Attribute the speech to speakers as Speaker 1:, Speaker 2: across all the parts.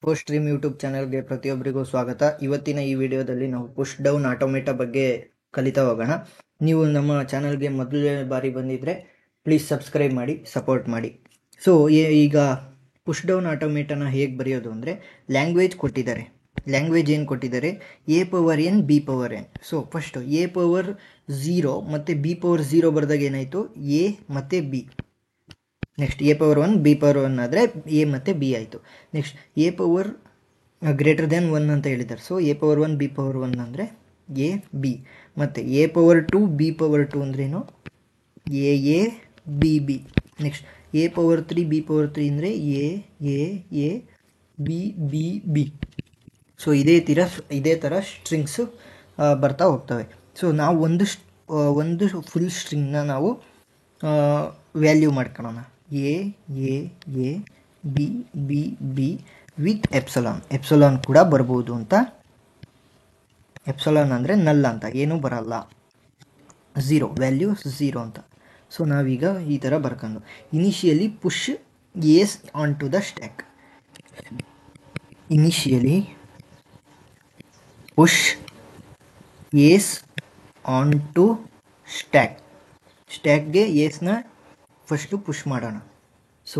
Speaker 1: Post stream YouTube ಚಾನಲ್ಗೆ ಪ್ರತಿಯೊಬ್ಬರಿಗೂ ಸ್ವಾಗತ. ಇವತ್ತಿನ ಈ ವಿಡಿಯೋದಲ್ಲಿ ನಾವು ಪುಷ್ ಡೌನ್ ಆಟೋಮೇಟಾ ಬಗ್ಗೆ ಕಲಿತಾ ಹೋಗೋಣ. ನೀವು ನಮ್ಮ ಚಾನಲ್ಗೆ ಮೊದಲನೇ ಬಾರಿ ಬಂದಿದ್ದರೆ ಪ್ಲೀಸ್ ಸಬ್ಸ್ಕ್ರೈಬ್ ಮಾಡಿ, ಸಪೋರ್ಟ್ ಮಾಡಿ. ಸೊ ಈಗ ಪುಷ್ ಡೌನ್ ಆಟೋಮೇಟಾನ ಹೇಗೆ ಬರೆಯೋದು ಅಂದರೆ, ಲ್ಯಾಂಗ್ವೇಜ್ ಕೊಟ್ಟಿದ್ದಾರೆ. ಲ್ಯಾಂಗ್ವೇಜ್ ಏನು ಕೊಟ್ಟಿದ್ದಾರೆ? a⁴n b⁴n. So first a⁴0 ಮತ್ತು b⁴0 ಬರೆದಾಗ ಏನಾಯಿತು? a ಮತ್ತು b. ನೆಕ್ಸ್ಟ್ a⁴1 b⁴1 ಆದರೆ a ಮತ್ತು b ಆಯಿತು. ನೆಕ್ಸ್ಟ್ a⁻greater than 1 ಅಂತ ಹೇಳಿದ್ದಾರೆ. ಸೊ a⁴1 b⁴1 ಅಂದರೆ a b. ಮತ್ತು a⁴2 b⁴2 ಅಂದ್ರೇನು? a b b. Next a⁴3 b⁴3 ಅಂದರೆ a b b b. So ಇದೇ ಥರ ಸ್ಟ್ರಿಂಗ್ಸು ಬರ್ತಾ ಹೋಗ್ತವೆ. ಸೊ ನಾವು ಒಂದು ಫುಲ್ ಸ್ಟ್ರಿಂಗ್ನ ನಾವು ವ್ಯಾಲ್ಯೂ ಮಾಡ್ಕೊಳ್ಳೋಣ. a b b b with epsilon ಕೂಡ ಬರ್ಬೋದು ಅಂತ. ಎಪ್ಸಲಾನ್ ಅಂದರೆ ನಲ್ ಅಂತ, ಏನೂ ಬರಲ್ಲ, 0 ವ್ಯಾಲ್ಯೂ 0 ಅಂತ. ಸೊ ನಾವೀಗ ಈ ಥರ ಬರ್ಕೊಂಡು initially push a's on to the stack. Initially push a's on to ಸ್ಟ್ಯಾಕ್ಗೆ ಏಸ್ನ ಫಸ್ಟು ಪುಷ್ ಮಾಡೋಣ. ಸೊ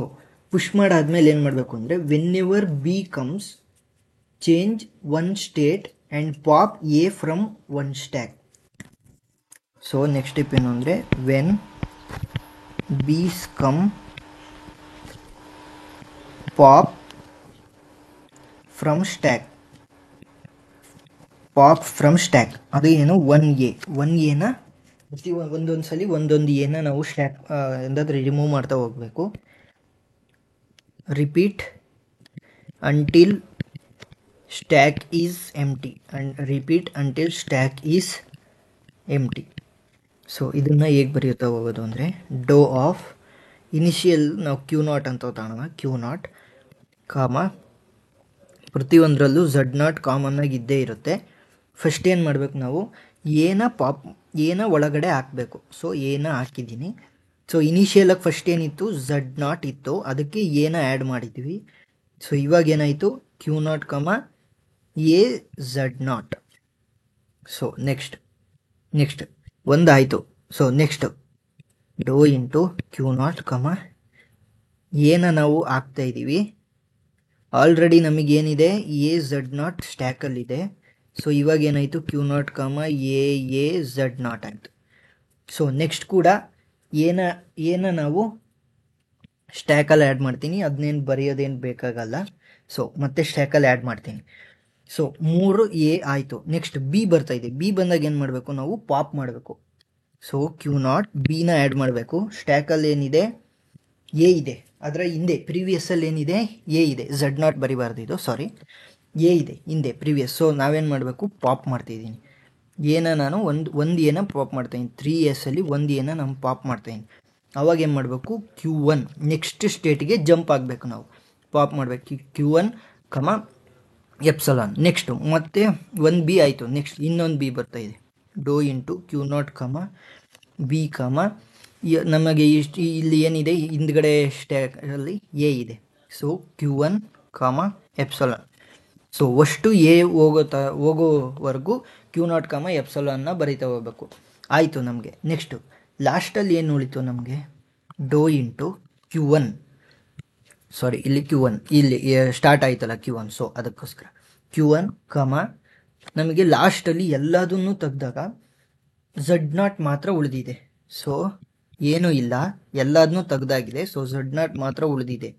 Speaker 1: ಪುಷ್ ಮಾಡಾದ್ಮೇಲೆ ಏನು ಮಾಡಬೇಕು ಅಂದರೆ, whenever b comes change one state and pop a from one stack. So next step ಏನು ಅಂದರೆ, when b's come pop from stack. ಅದು ಏನು? 1a ಒಂದೊಂದು ಸಲ ಒಂದೊಂದು ಎನ ನಾವು ಸ್ಟ್ಯಾಕ್ ಎಂದಾದ್ರೆ ರಿಮೂವ್ ಮಾಡ್ತಾ ಹೋಗಬೇಕು. Repeat until stack is empty. So ಇದನ್ನು ಹೇಗೆ ಬರೆಯುತ್ತಾ ಹೋಗೋದು ಅಂದರೆ, ಡೋ ಆಫ್ ಇನಿಷಿಯಲ್ ನಾವು Q0 ಅಂತ ತಗೊಳ್ಳೋಣ. Q0 ಕಾಮ ಪ್ರತಿಯೊಂದರಲ್ಲೂ Z0 ಕಾಮನ್ ಆಗಿ ಇದ್ದೇ ಇರುತ್ತೆ. ಫಸ್ಟ್ ಏನು ಮಾಡಬೇಕು ನಾವು, ಏನ ಒಳಗಡೆ ಹಾಕಬೇಕು. ಸೊ ಏನ ಹಾಕಿದ್ದೀನಿ. ಸೊ ಇನಿಷಿಯಲಾಗಿ ಫಸ್ಟ್ ಏನಿತ್ತು? Z0 ಇತ್ತು, ಅದಕ್ಕೆ ಏನ ಆ್ಯಡ್ ಮಾಡಿದ್ವಿ. ಸೊ ಇವಾಗ ಏನಾಯಿತು? Q0 a Z0. So next ಒಂದಾಯಿತು. So next do into Q0 ಏನ ನಾವು ಹಾಕ್ತಾ ಇದ್ದೀವಿ. ಆಲ್ರೆಡಿ ನಮಗೇನಿದೆ? a Z0 ಸ್ಟ್ಯಾಕಲ್ಲಿದೆ. ಸೊ ಇವಾಗ ಏನಾಯಿತು? Q0 a Z0 ಆಯಿತು. ಸೊ ನೆಕ್ಸ್ಟ್ ಕೂಡ ಏನ ನಾವು ಸ್ಟ್ಯಾಕಲ್ಲಿ ಆ್ಯಡ್ ಮಾಡ್ತೀನಿ. ಅದನ್ನೇನು ಬರೆಯೋದೇನು ಬೇಕಾಗಲ್ಲ. ಸೊ ಮತ್ತೆ ಸ್ಟ್ಯಾಕಲ್ಲಿ ಆ್ಯಡ್ ಮಾಡ್ತೀನಿ. ಸೊ 3a ಆಯಿತು. ನೆಕ್ಸ್ಟ್ ಬಿ ಬರ್ತಾ ಇದೆ. ಬಿ ಬಂದಾಗ ಏನು ಮಾಡಬೇಕು? ನಾವು ಪಾಪ್ ಮಾಡಬೇಕು. ಸೊ Q0 ಬಿನ ಆ್ಯಡ್ ಮಾಡಬೇಕು. ಸ್ಟ್ಯಾಕಲ್ಲಿ ಏನಿದೆ? ಎ ಇದೆ. ಅದರ ಹಿಂದೆ ಪ್ರೀವಿಯಸ್ಸಲ್ಲಿ ಏನಿದೆ? ಎ ಇದೆ. Z0 ಬರಿಬಾರ್ದು ಇದು, ಸಾರಿ, ಎ ಇದೆ ಹಿಂದೆ ಪ್ರೀವಿಯಸ್. ಸೊ ನಾವೇನು ಮಾಡಬೇಕು? ಪಾಪ್ ಮಾಡ್ತಿದ್ದೀನಿ. ನಾನು ಒಂದು ಏನ ಪಾಪ್ ಮಾಡ್ತಾಯಿದ್ದೀನಿ. 3s ಒಂದು ಏನ ನಾನು ಪಾಪ್ ಮಾಡ್ತಾಯಿದ್ದೀನಿ. ಅವಾಗ ಏನು ಮಾಡಬೇಕು? Q1 ನೆಕ್ಸ್ಟ್ ಸ್ಟೇಟ್ಗೆ ಜಂಪ್ ಆಗಬೇಕು. ನಾವು ಪಾಪ್ ಮಾಡಬೇಕು. Q1 epsilon. ನೆಕ್ಸ್ಟು ಮತ್ತೆ ಒಂದು ಬಿ ಆಯಿತು. ನೆಕ್ಸ್ಟ್ ಇನ್ನೊಂದು ಬಿ ಬರ್ತಾಯಿದೆ. ಡೋ ಇಂಟು Q0 ಬಿ ನಮಗೆ ಇಲ್ಲಿ ಏನಿದೆ? ಹಿಂದ್ಗಡೆ ಸ್ಟ್ಯಾಕಲ್ಲಿ ಎ ಇದೆ. So Q1 epsilon. ಸೊ ಅಷ್ಟು ಎ ಹೋಗೋವರೆಗೂ Q0 ಎಪ್ಸಲಾನ್ನ ಬರೀತಾ ಹೋಗ್ಬೇಕು. ಆಯಿತು ನಮಗೆ. ನೆಕ್ಸ್ಟು ಲಾಸ್ಟಲ್ಲಿ ಏನು ಉಳಿತು ನಮಗೆ? ಡೋ ಇಂಟು Q1, ಸಾರಿ ಇಲ್ಲಿ Q1 ಇಲ್ಲಿ ಸ್ಟಾರ್ಟ್ ಆಯ್ತಲ್ಲ Q1. ಸೊ ಅದಕ್ಕೋಸ್ಕರ Q1 ನಮಗೆ ಲಾಸ್ಟಲ್ಲಿ ಎಲ್ಲದನ್ನು ತೆಗೆದಾಗ Z0 ಮಾತ್ರ ಉಳಿದಿದೆ. ಸೊ ಏನೂ ಇಲ್ಲ, ಎಲ್ಲದನ್ನೂ ತೆಗೆದಾಗಿದೆ. ಸೊ Z0 ಮಾತ್ರ ಉಳಿದಿದೆ.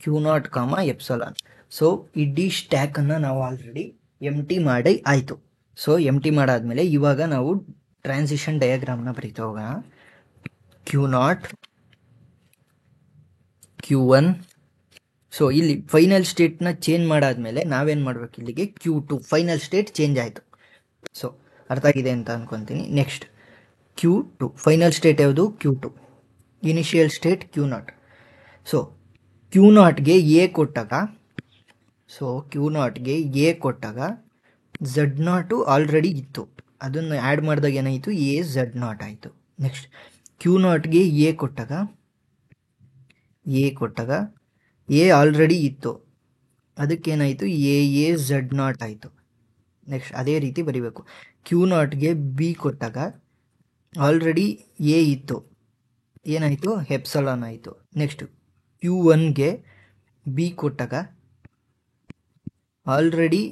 Speaker 1: Q0 epsilon. ಸೊ ಇಡೀ ಸ್ಟ್ಯಾಕನ್ನು ನಾವು ಆಲ್ರೆಡಿ ಎಂಟಿ ಮಾಡಿ ಆಯಿತು. ಸೊ ಎಂಟಿ ಮಾಡಾದ್ಮೇಲೆ ಇವಾಗ ನಾವು ಟ್ರಾನ್ಸಿಷನ್ ಡಯಾಗ್ರಾಮ್ನ ಬರೀತಾ ಹೋಗೋಣ. Q0 Q1. ಸೊ ಇಲ್ಲಿ ಫೈನಲ್ ಸ್ಟೇಟ್ನ ಚೇಂಜ್ ಮಾಡಾದ್ಮೇಲೆ ನಾವೇನು ಮಾಡಬೇಕು? ಇಲ್ಲಿಗೆ Q2 ಫೈನಲ್ ಸ್ಟೇಟ್ ಚೇಂಜ್ ಆಯಿತು. ಸೊ ಅರ್ಥ ಆಗಿದೆ ಅಂತ ಅಂದ್ಕೊತೀನಿ. ನೆಕ್ಸ್ಟ್ Q2 ಫೈನಲ್ ಸ್ಟೇಟ್ ಯಾವುದು? Q2. Initial state Q0. So Q0ಗೆ ಎ ಕೊಟ್ಟಾಗ Z0 ಆಲ್ರೆಡಿ ಇತ್ತು. ಅದನ್ನು ಆ್ಯಡ್ ಮಾಡಿದಾಗ ಏನಾಯಿತು? a Z0 ಆಯಿತು. ನೆಕ್ಸ್ಟ್ Q0ಗೆ ಎ ಕೊಟ್ಟಾಗ ಎ ಆಲ್ರೆಡಿ ಇತ್ತು. ಅದಕ್ಕೇನಾಯಿತು ಎ ಝಡ್ ನಾಟ್ ಆಯಿತು. ನೆಕ್ಸ್ಟ್ ಅದೇ ರೀತಿ ಬರಿಬೇಕು. ಕ್ಯೂ ನಾಟ್ಗೆ ಬಿ ಕೊಟ್ಟಾಗ ಆಲ್ರೆಡಿ ಎ ಇತ್ತು, ಏನಾಯಿತು ಎಪ್ಸಲಾನ್ ಆಯಿತು. ನೆಕ್ಸ್ಟ್ Q1ಗೆ ಬಿ ಕೊಟ್ಟಾಗ ಆಲ್ರೆಡಿ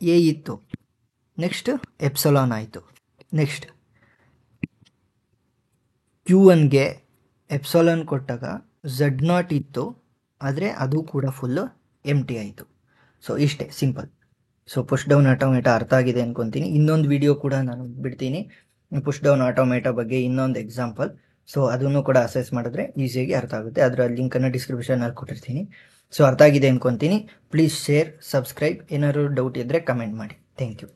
Speaker 1: ಎ ಇತ್ತು, ನೆಕ್ಸ್ಟ್ ಎಪ್ಸಲಾನ್ ಆಯಿತು. ನೆಕ್ಸ್ಟ್ Q1ಗೆ ಎಪ್ಸಲಾನ್ ಕೊಟ್ಟಾಗ ಝಡ್ ನಾಟ್ ಇತ್ತು, ಆದರೆ ಅದು ಕೂಡ ಫುಲ್ಲು ಎಂಟಿ ಆಯಿತು. ಸೊ ಇಷ್ಟೇ ಸಿಂಪಲ್. ಸೊ ಪುಷ್ ಡೌನ್ ಆಟೋಮೇಟ ಅರ್ಥ ಆಗಿದೆ ಅಂದ್ಕೊತೀನಿ. ಇನ್ನೊಂದು ವಿಡಿಯೋ ಕೂಡ ನಾನು ಬಿಡ್ತೀನಿ ಪುಷ್ ಡೌನ್ ಆಟೋಮೇಟ ಬಗ್ಗೆ, ಇನ್ನೊಂದು ಎಕ್ಸಾಂಪಲ್. ಸೊ ಅದನ್ನು ಕೂಡ ಅಸೆಸ್ ಮಾಡಿದ್ರೆ ಈಸಿಯಾಗಿ ಅರ್ಥ ಆಗುತ್ತೆ. ಅದರ ಲಿಂಕನ್ನು ಡಿಸ್ಕ್ರಿಪ್ಷನಲ್ಲಿ ಕೊಟ್ಟಿರ್ತೀನಿ. ಸೊ ಅರ್ಥ ಆಗಿದೆ ಅಂದ್ಕೊತೀನಿ. Please share, subscribe. ಏನಾದ್ರು ಡೌಟ್ ಇದ್ದರೆ ಕಮೆಂಟ್ ಮಾಡಿ. Thank you.